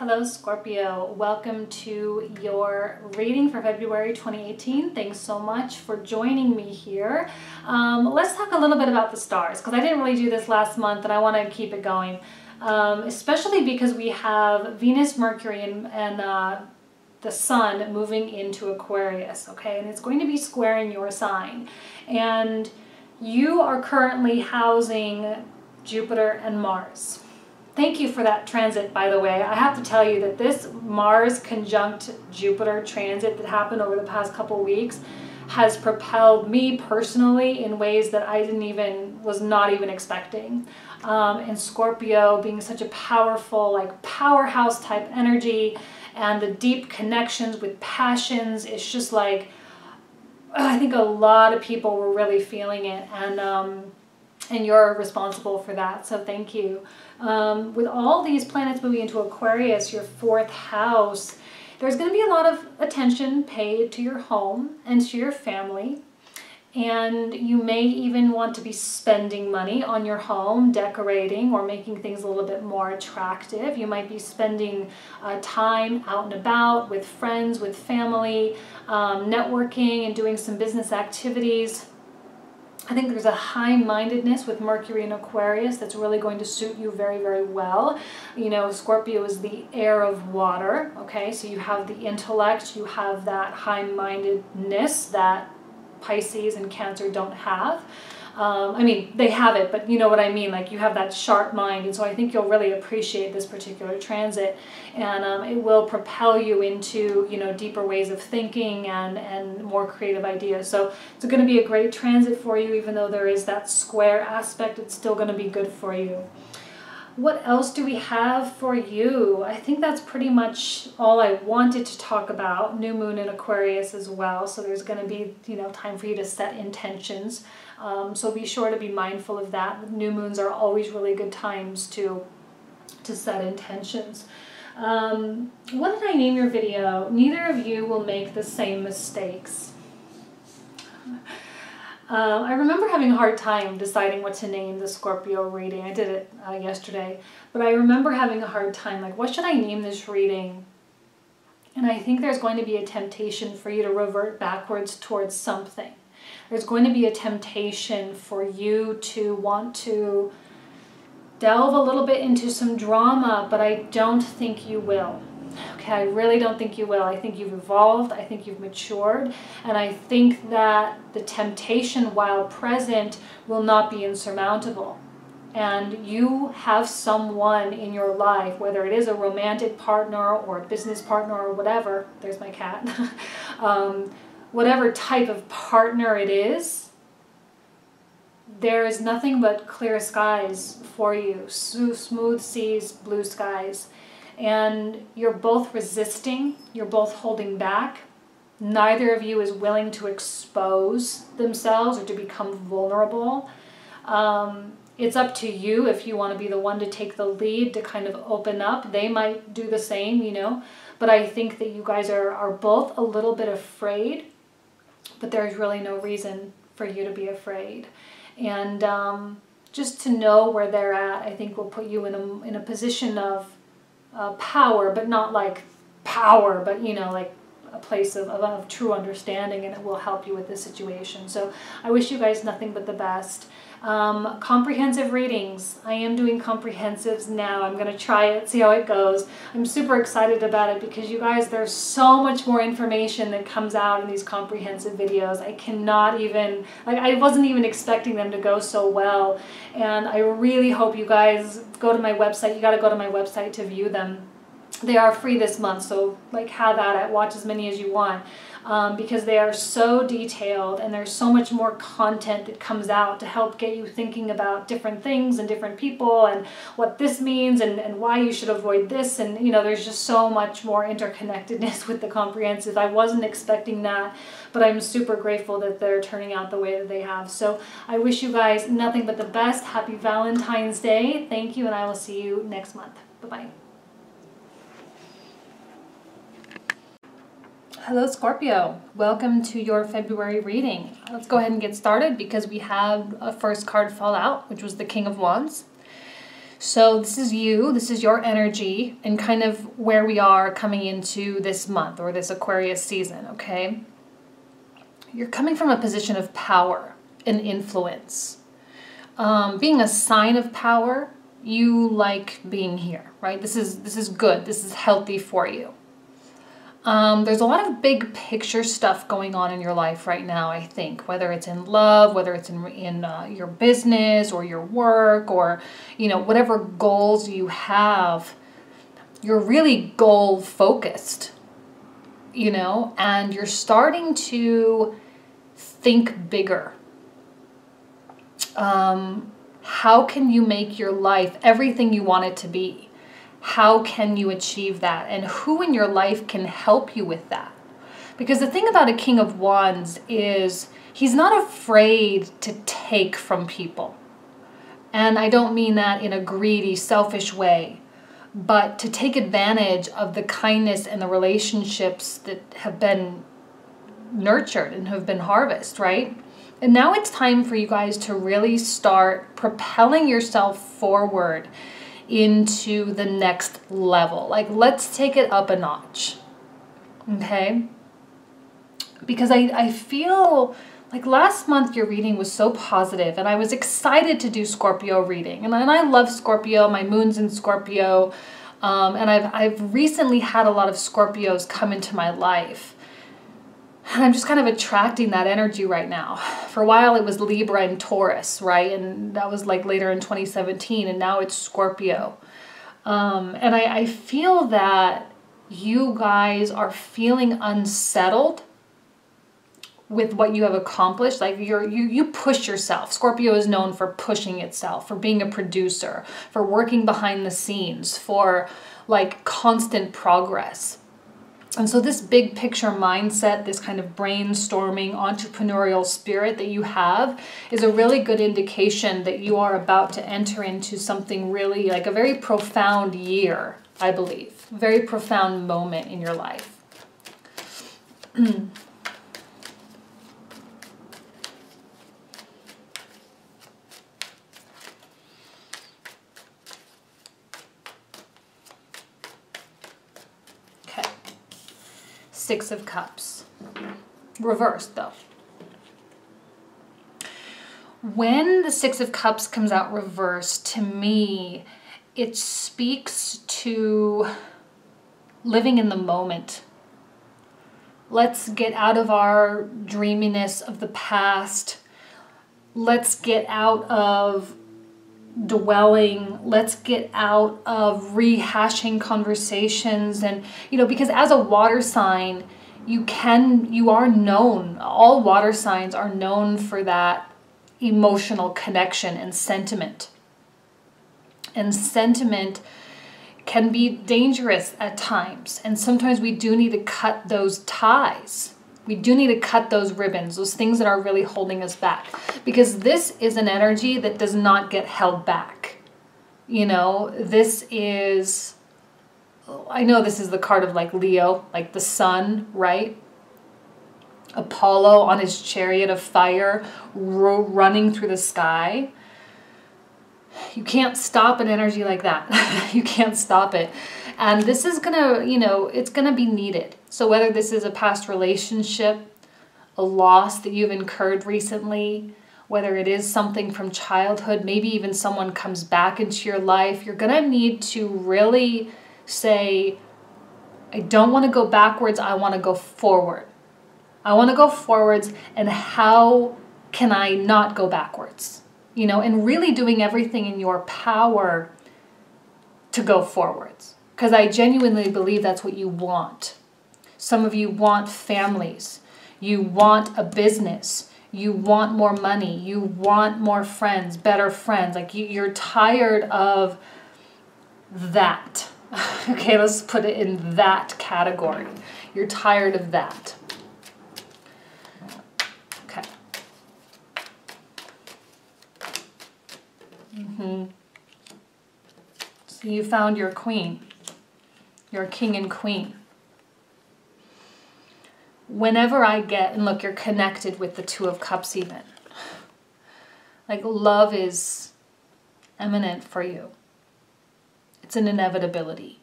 Hello Scorpio, welcome to your reading for February 2018. Thanks so much for joining me here. Let's talk a little bit about the stars, because I didn't really do this last month and I want to keep it going. Especially because we have Venus, Mercury, and the Sun moving into Aquarius, okay? And it's going to be squaring your sign. And you are currently housing Jupiter and Mars. Thank you for that transit, by the way. I have to tell you that this Mars conjunct Jupiter transit that happened over the past couple weeks has propelled me personally in ways that I was not even expecting. And Scorpio being such a powerful, like powerhouse type energy, and the deep connections with passions, it's just like, I think a lot of people were really feeling it, and you're responsible for that, so thank you. With all these planets moving into Aquarius, your fourth house, there's going to be a lot of attention paid to your home and to your family. And you may even want to be spending money on your home, decorating or making things a little bit more attractive. You might be spending time out and about with friends, with family, networking and doing some business activities. I think there's a high-mindedness with Mercury and Aquarius that's really going to suit you very, very well. You know, Scorpio is the air of water, okay? So you have the intellect, you have that high-mindedness that Pisces and Cancer don't have. I mean, they have it, but you know what I mean, like you have that sharp mind, and so I think you'll really appreciate this particular transit, and it will propel you into, you know, deeper ways of thinking and more creative ideas. So it's going to be a great transit for you. Even though there is that square aspect, it's still going to be good for you. What else do we have for you? I think that's pretty much all I wanted to talk about. New moon in Aquarius as well, so there's going to be, you know, time for you to set intentions. So be sure to be mindful of that. New moons are always really good times to set intentions. What did I name your video? Neither of you will make the same mistakes. I remember having a hard time deciding what to name the Scorpio reading. I did it yesterday, but I remember having a hard time, like, what should I name this reading? And I think there's going to be a temptation for you to revert backwards towards something. There's going to be a temptation for you to want to delve a little bit into some drama, but I don't think you will. Okay, I really don't think you will. I think you've evolved, I think you've matured, and I think that the temptation, while present, will not be insurmountable. And you have someone in your life, whether it is a romantic partner or a business partner or whatever, there's my cat, whatever type of partner it is, there is nothing but clear skies for you, smooth seas, blue skies. And you're both resisting, you're both holding back. Neither of you is willing to expose themselves or to become vulnerable. It's up to you if you want to be the one to take the lead, to kind of open up. They might do the same, you know. But I think that you guys are both a little bit afraid, but there's really no reason for you to be afraid. And just to know where they're at, I think will put you in a position of power, but not like power, but you know, like a place of true understanding, and it will help you with this situation. So I wish you guys nothing but the best. Comprehensive readings. I am doing comprehensives now. I'm going to try it, see how it goes. I'm super excited about it because you guys, there's so much more information that comes out in these comprehensive videos. I cannot even, like, I wasn't even expecting them to go so well, and I really hope you guys go to my website. You got to go to my website to view them. They are free this month, so like have at it, watch as many as you want, because they are so detailed, and there's so much more content that comes out to help get you thinking about different things and different people and what this means and why you should avoid this, and you know, there's just so much more interconnectedness with the comprehensive. I wasn't expecting that, but I'm super grateful that they're turning out the way that they have. So I wish you guys nothing but the best. Happy Valentine's Day. Thank you, and I will see you next month. Bye-bye. Hello Scorpio, welcome to your February reading. Let's go ahead and get started because we have a first card fall out, which was the King of Wands. So this is you, this is your energy, and kind of where we are coming into this month or this Aquarius season, okay? You're coming from a position of power and influence. Being a sign of power, you like being here, right? This is good. This is healthy for you. There's a lot of big picture stuff going on in your life right now, I think, whether it's in love, whether it's in your business or your work or, you know, whatever goals you have, you're really goal focused, you know, and you're starting to think bigger. How can you make your life everything you want it to be? How can you achieve that? And who in your life can help you with that? Because the thing about a King of Wands is he's not afraid to take from people. And I don't mean that in a greedy, selfish way, but to take advantage of the kindness and the relationships that have been nurtured and have been harvested, right? And now it's time for you guys to really start propelling yourself forward into the next level. Like, let's take it up a notch, okay? Because I feel like last month your reading was so positive, and I was excited to do Scorpio reading. And I love Scorpio, my moon's in Scorpio, and I've recently had a lot of Scorpios come into my life. And I'm just kind of attracting that energy right now. For a while it was Libra and Taurus, right? And that was like later in 2017, and now it's Scorpio. And I feel that you guys are feeling unsettled with what you have accomplished. Like you push yourself. Scorpio is known for pushing itself, for being a producer, for working behind the scenes, for like constant progress. And so this big picture mindset, this kind of brainstorming, entrepreneurial spirit that you have is a really good indication that you are about to enter into something really like a very profound year, I believe. Very profound moment in your life. Six of Cups. Reversed, though. When the Six of Cups comes out reversed, to me, it speaks to living in the moment. Let's get out of our dreaminess of the past. Let's get out of dwelling. Let's get out of rehashing conversations. And, you know, because as a water sign, you are known, all water signs are known for that emotional connection and sentiment. And sentiment can be dangerous at times. And sometimes we do need to cut those ties. We do need to cut those ribbons, those things that are really holding us back. Because this is an energy that does not get held back. You know, this is, I know this is the card of like Leo, like the sun, right? Apollo on his chariot of fire running through the sky. You can't stop an energy like that. You can't stop it. And this is gonna, you know, it's gonna be needed. So whether this is a past relationship, a loss that you've incurred recently, whether it is something from childhood, maybe even someone comes back into your life, you're gonna need to really say, I don't wanna go backwards, I wanna go forward. I wanna go forwards, and how can I not go backwards? You know, and really doing everything in your power to go forwards. Because I genuinely believe that's what you want. Some of you want families. You want a business. You want more money. You want more friends, better friends. Like you're tired of that. Okay, let's put it in that category. You're tired of that. Okay. So you found your queen, your king and queen. Whenever I get, and look, you're connected with the Two of Cups even. Like love is eminent for you. It's an inevitability.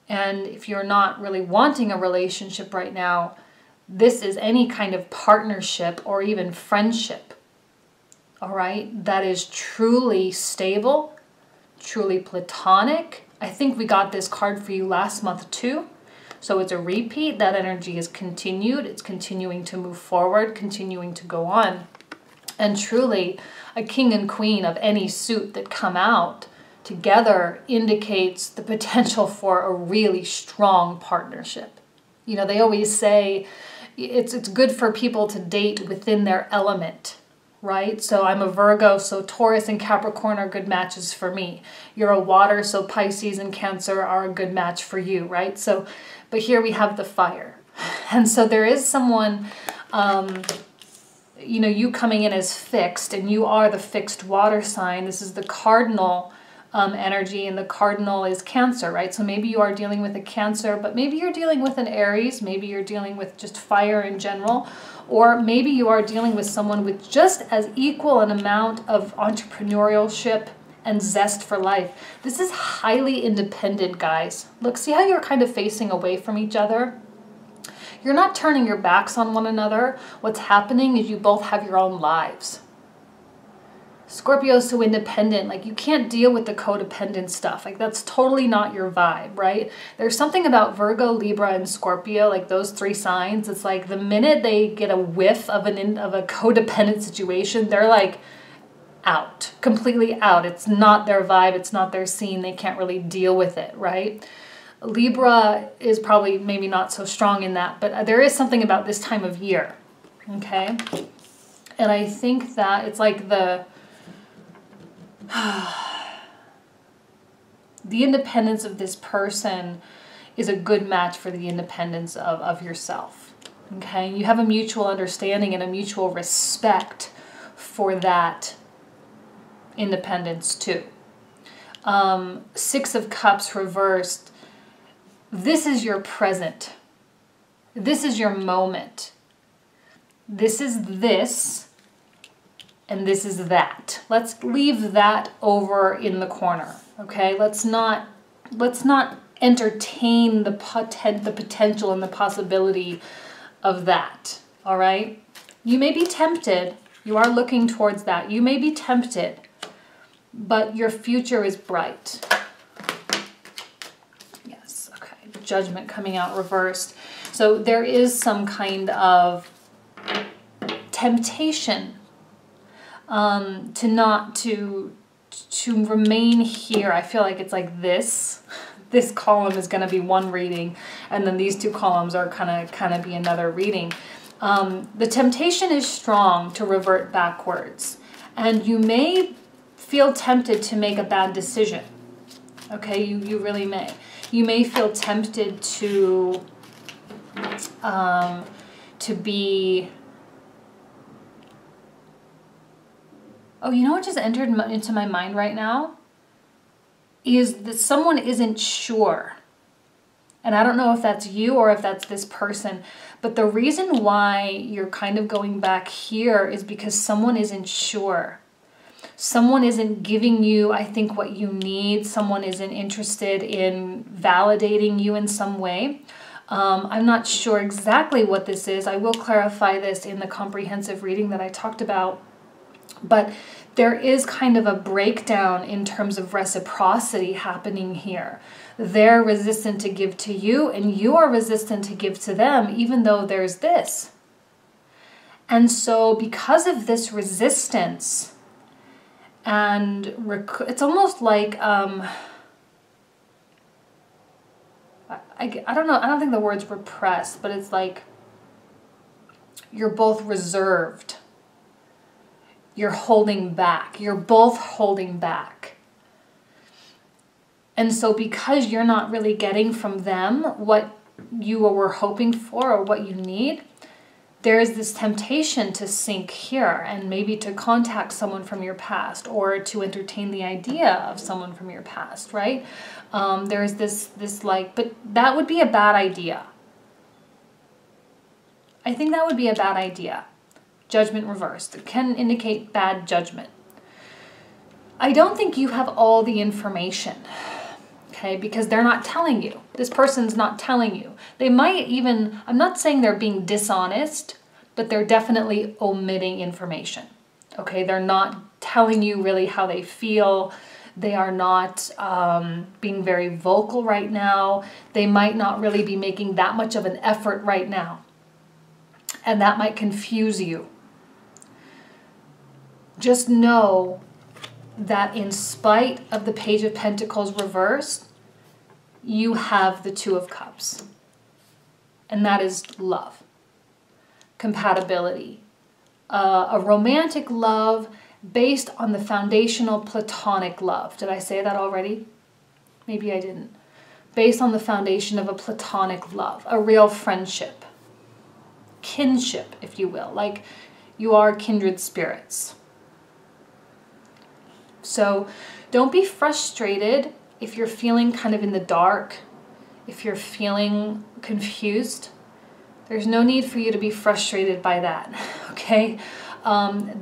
And if you're not really wanting a relationship right now, this is any kind of partnership or even friendship, all right, that is truly stable, truly platonic. I think we got this card for you last month too. So it's a repeat. That energy is continued. It's continuing to move forward, continuing to go on. And truly, a king and queen of any suit that come out together indicates the potential for a really strong partnership. You know, they always say it's good for people to date within their element, right? So I'm a Virgo, so Taurus and Capricorn are good matches for me. You're a water, so Pisces and Cancer are a good match for you, right? So, but here we have the fire. And so there is someone, you know, you coming in as fixed, and you are the fixed water sign. This is the cardinal energy, and the cardinal is Cancer, right? So maybe you are dealing with a Cancer, but maybe you're dealing with an Aries, maybe you're dealing with just fire in general, or maybe you are dealing with someone with just as equal an amount of entrepreneurship and zest for life. This is highly independent, guys. Look, see how you're kind of facing away from each other? You're not turning your backs on one another. What's happening is you both have your own lives. Scorpio is so independent, like you can't deal with the codependent stuff. Like that's totally not your vibe, right? There's something about Virgo, Libra, and Scorpio, like those three signs. It's like the minute they get a whiff of a codependent situation, they're like out, completely out. It's not their vibe. It's not their scene. They can't really deal with it, right? Libra is probably maybe not so strong in that, but there is something about this time of year, okay? And I think that it's like the independence of this person is a good match for the independence of yourself, okay? You have a mutual understanding and a mutual respect for that independence too. Six of Cups reversed. This is your present. This is your moment. This is this, and this is that. Let's leave that over in the corner, okay? Let's not entertain the potential and the possibility of that, all right? You may be tempted. You are looking towards that. You may be tempted, but your future is bright. Yes, okay. Judgment coming out reversed. So there is some kind of temptation to remain here. I feel like it's like this column is going to be one reading, and then these two columns are kind of be another reading. The temptation is strong to revert backwards, and you may feel tempted to make a bad decision. Okay, you really may. You may feel tempted to be. Oh, you know what just entered into my mind right now? Is that someone isn't sure. And I don't know if that's you or if that's this person. But the reason why you're kind of going back here is because someone isn't sure. Someone isn't giving you, I think, what you need. Someone isn't interested in validating you in some way. I'm not sure exactly what this is. I will clarify this in the comprehensive reading that I talked about. But there is kind of a breakdown in terms of reciprocity happening here. They're resistant to give to you, and you are resistant to give to them, even though there's this. And so because of this resistance, and it's almost like, I don't know, I don't think the word's repressed, but it's like you're both reserved. You're holding back. You're both holding back. And so because you're not really getting from them what you were hoping for or what you need, there is this temptation to sink here and maybe to contact someone from your past or to entertain the idea of someone from your past, right? There's this like, but that would be a bad idea. I think that would be a bad idea. Judgment reversed. It can indicate bad judgment. I don't think you have all the information, okay, because they're not telling you. This person's not telling you. They might even, I'm not saying they're being dishonest, but they're definitely omitting information, okay? They're not telling you really how they feel. They are not being very vocal right now. They might not really be making that much of an effort right now. And that might confuse you. Just know that in spite of the Page of Pentacles reversed, you have the Two of Cups. And that is love, compatibility, a romantic love based on the foundational platonic love. Did I say that already? Maybe I didn't. Based on the foundation of a platonic love, a real friendship, kinship, if you will, like you are kindred spirits. So don't be frustrated if you're feeling kind of in the dark, if you're feeling confused. There's no need for you to be frustrated by that, okay?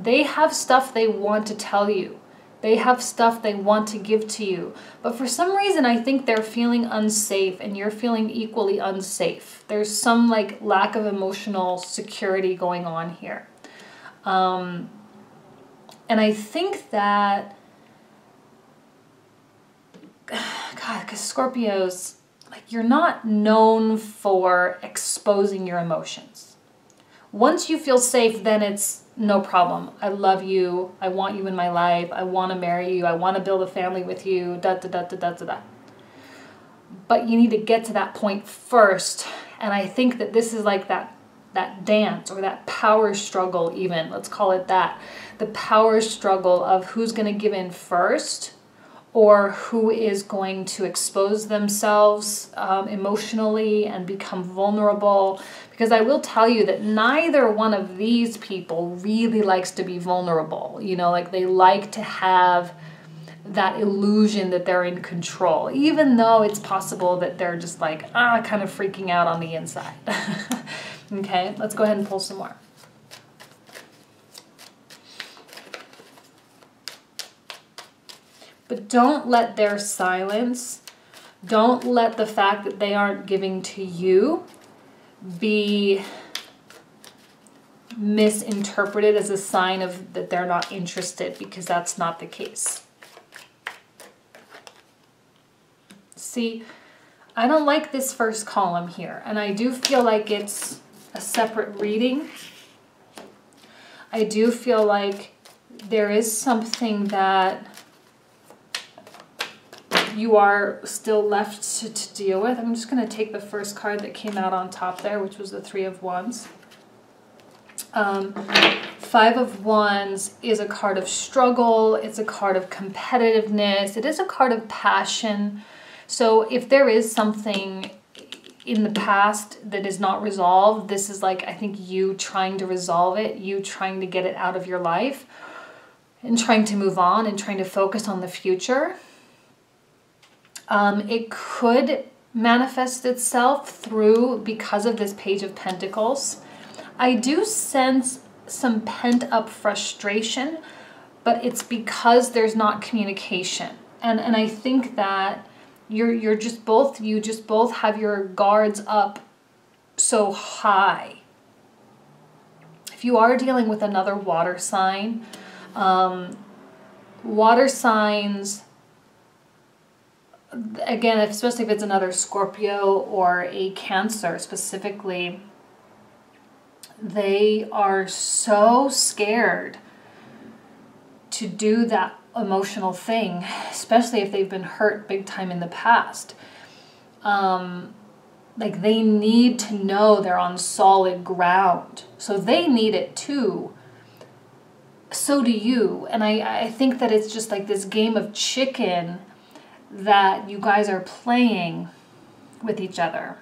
They have stuff they want to tell you. They have stuff they want to give to you. But for some reason, I think they're feeling unsafe and you're feeling equally unsafe. There's some like lack of emotional security going on here. And I think that, God, because Scorpios, like, you're not known for exposing your emotions. Once you feel safe, then it's no problem. I love you. I want you in my life. I want to marry you. I want to build a family with you. Da, da, da, da, da, da, da. But you need to get to that point first. And I think that this is like that dance or that power struggle even. Let's call it that. The power struggle of who's going to give in first, or who is going to expose themselves emotionally and become vulnerable. Because I will tell you that neither one of these people really likes to be vulnerable. You know, like they like to have that illusion that they're in control, even though it's possible that they're just like, kind of freaking out on the inside. Okay, let's go ahead and pull some more. But don't let their silence, don't let the fact that they aren't giving to you be misinterpreted as a sign of that they're not interested, because that's not the case. See, I don't like this first column here, and I do feel like it's a separate reading. I do feel like there is something that you are still left to deal with. I'm just going to take the first card that came out on top there, which was the Three of Wands. Five of Wands is a card of struggle. It's a card of competitiveness. It is a card of passion. So if there is something in the past that is not resolved, this is like, I think, you trying to resolve it, you trying to get it out of your life and trying to move on and trying to focus on the future. It could manifest itself through, because of this Page of Pentacles. I do sense some pent-up frustration, but it's because there's not communication. And I think that you just both have your guards up so high. If you are dealing with another water sign, water signs, again, especially if it's another Scorpio or a Cancer specifically, they are so scared to do that emotional thing, especially if they've been hurt big time in the past. Like, they need to know they're on solid ground. So they need it too. So do you. And I think that it's just like this game of chicken that you guys are playing with each other.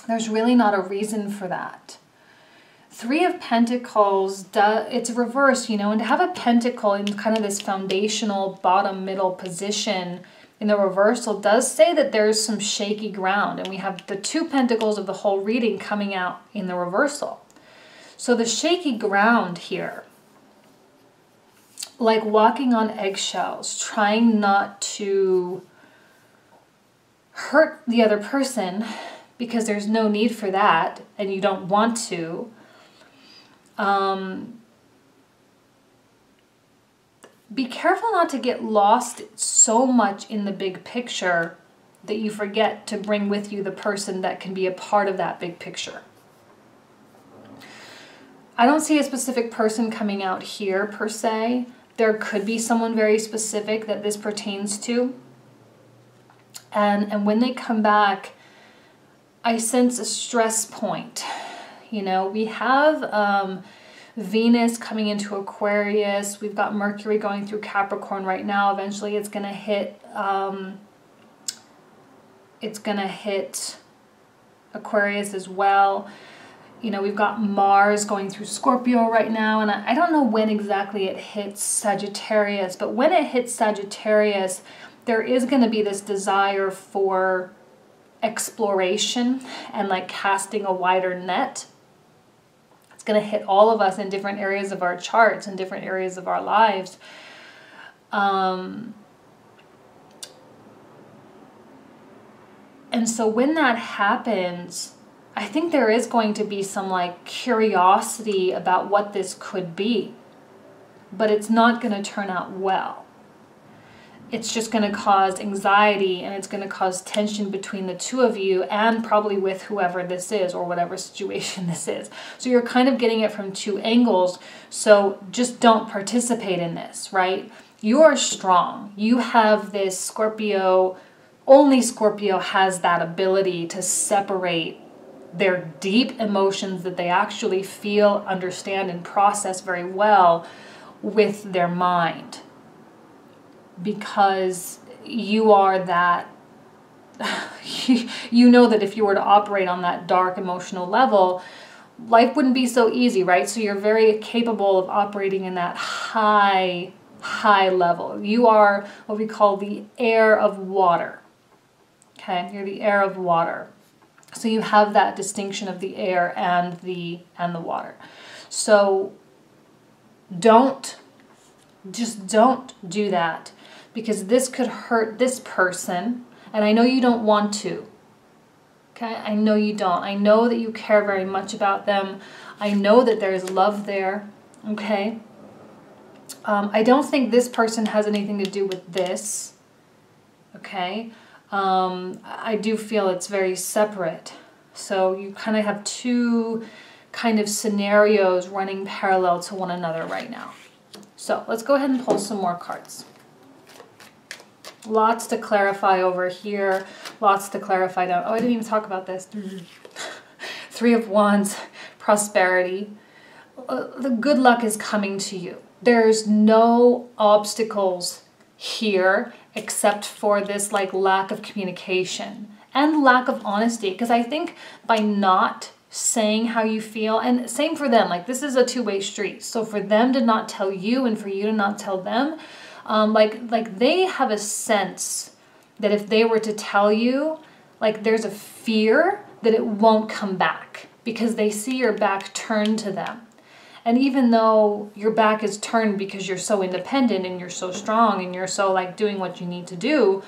There's really not a reason for that. Three of Pentacles, it's reversed, you know, and to have a pentacle in kind of this foundational bottom middle position in the reversal does say that there's some shaky ground. And we have the two pentacles of the whole reading coming out in the reversal. So the shaky ground here like walking on eggshells, trying not to hurt the other person because there's no need for that and you don't want to. Be careful not to get lost so much in the big picture that you forget to bring with you the person that can be a part of that big picture. I don't see a specific person coming out here per se. There could be someone very specific that this pertains to. And when they come back, I sense a stress point. You know, we have Venus coming into Aquarius. We've got Mercury going through Capricorn right now. Eventually it's going to hit Aquarius as well. You know, we've got Mars going through Scorpio right now, and I don't know when exactly it hits Sagittarius, but when it hits Sagittarius, there is going to be this desire for exploration and like casting a wider net. It's going to hit all of us in different areas of our charts and different areas of our lives. And so when that happens, I think there is going to be some like curiosity about what this could be, but it's not going to turn out well. It's just going to cause anxiety, and it's going to cause tension between the two of you and probably with whoever this is or whatever situation this is. So you're kind of getting it from two angles. So just don't participate in this, right? You are strong. You have this Scorpio. Only Scorpio has that ability to separate their deep emotions that they actually feel, understand, and process very well with their mind. Because you are that, you know that if you were to operate on that dark emotional level, life wouldn't be so easy, right? So you're very capable of operating in that high level. You are what we call the air of water. Okay, you're the air of water. So you have that distinction of the air and the water. So just don't do that, because this could hurt this person, and I know you don't want to. Okay, I know you don't. I know that you care very much about them. I know that there's love there. Okay. I don't think this person has anything to do with this. Okay. I do feel it's very separate. So you kind of have two kind of scenarios running parallel to one another right now. So let's go ahead and pull some more cards. Lots to clarify over here. Lots to clarify down. Oh, I didn't even talk about this. Three of Wands, prosperity. The good luck is coming to you. There's no obstacles here except for this like lack of communication and lack of honesty. Because I think by not saying how you feel, and same for them, like this is a two-way street. So for them to not tell you and for you to not tell them, like they have a sense that if they were to tell you, like there's a fear that it won't come back because they see your back turned to them. And even though your back is turned because you're so independent and you're so strong and you're so like doing what you need to do,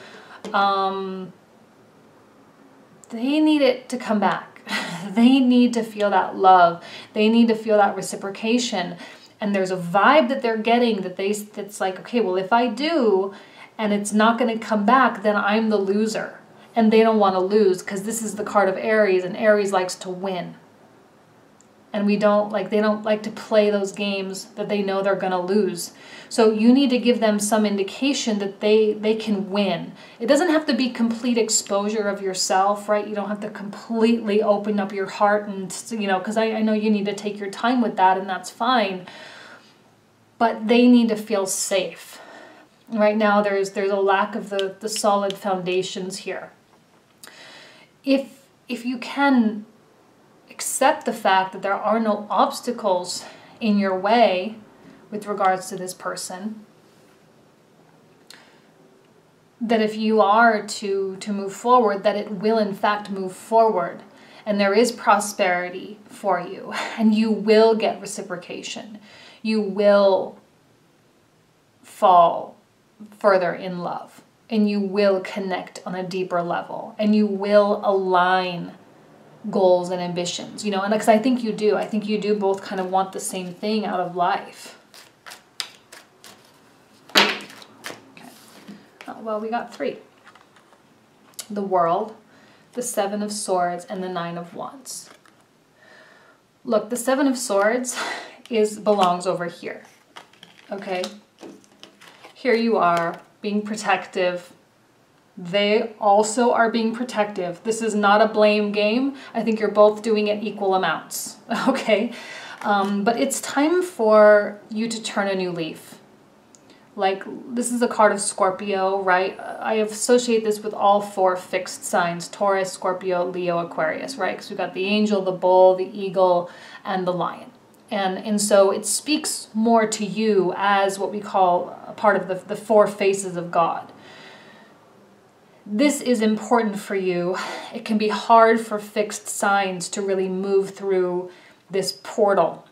they need it to come back. They need to feel that love. They need to feel that reciprocation. And there's a vibe that they're getting that's like, okay, well, if I do and it's not going to come back, then I'm the loser. And they don't want to lose because this is the card of Aries, and Aries likes to win. And they don't like to play those games that they know they're going to lose. So you need to give them some indication that they can win. It doesn't have to be complete exposure of yourself, right? You don't have to completely open up your heart and, you know, because I know you need to take your time with that, and that's fine. But they need to feel safe. Right now there's a lack of the solid foundations here. If you can accept the fact that there are no obstacles in your way with regards to this person, that if you are to move forward, that it will in fact move forward, and there is prosperity for you, and you will get reciprocation. You will fall further in love, and you will connect on a deeper level, and you will align goals and ambitions, you know, and because I think you do both kind of want the same thing out of life. Okay. Oh, well, we got 3. The World, the 7 of Swords, and the 9 of Wands. Look, the 7 of Swords belongs over here. Okay? Here you are being protective. They also are being protective. This is not a blame game. I think you're both doing it equal amounts. Okay? But it's time for you to turn a new leaf. Like, this is a card of Scorpio, right? I associate this with all 4 fixed signs: Taurus, Scorpio, Leo, Aquarius, right? Because we've got the angel, the bull, the eagle, and the lion. And so it speaks more to you as what we call a part of the 4 faces of God. This is important for you. It can be hard for fixed signs to really move through this portal.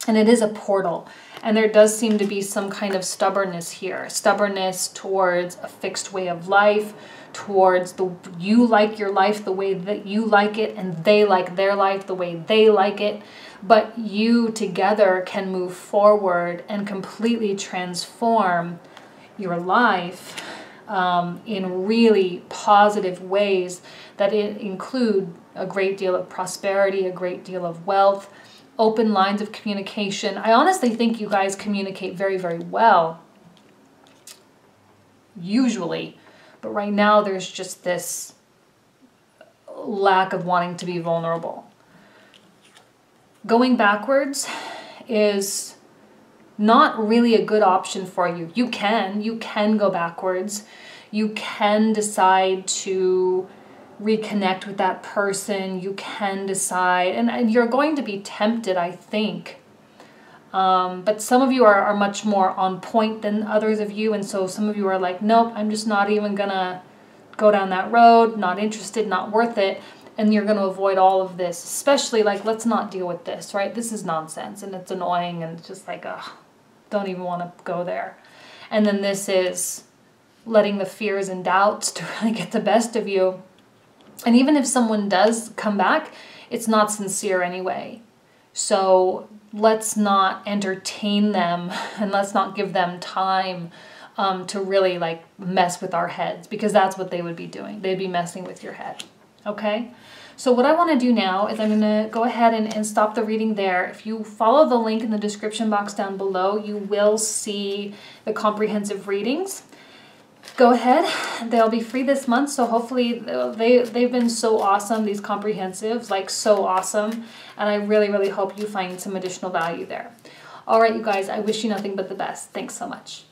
And it is a portal. And there does seem to be some kind of stubbornness here. Stubbornness towards a fixed way of life, towards you like your life the way that you like it, and they like their life the way they like it. But you together can move forward and completely transform your life in really positive ways that include a great deal of prosperity, a great deal of wealth, open lines of communication. I honestly think you guys communicate very, very well, usually. But right now there's just this lack of wanting to be vulnerable. Going backwards is not really a good option for you. You can go backwards. You can decide to reconnect with that person. You can decide, and you're going to be tempted, I think. But some of you are much more on point than others of you, and so some of you are like, nope, I'm just not even gonna go down that road, not interested, not worth it, and you're gonna avoid all of this, especially like, let's not deal with this, right? This is nonsense, and it's annoying, and it's just like, ugh, don't even want to go there. And then this is letting the fears and doubts to really get the best of you. And even if someone does come back, it's not sincere anyway. So let's not entertain them, and let's not give them time to really like mess with our heads, because that's what they would be doing. They'd be messing with your head. Okay? So what I want to do now is I'm going to go ahead and stop the reading there. If you follow the link in the description box down below, you will see the comprehensive readings. Go ahead. They'll be free this month, so hopefully they've been so awesome, these comprehensives, like so awesome, and I really, really hope you find some additional value there. All right, you guys, I wish you nothing but the best. Thanks so much.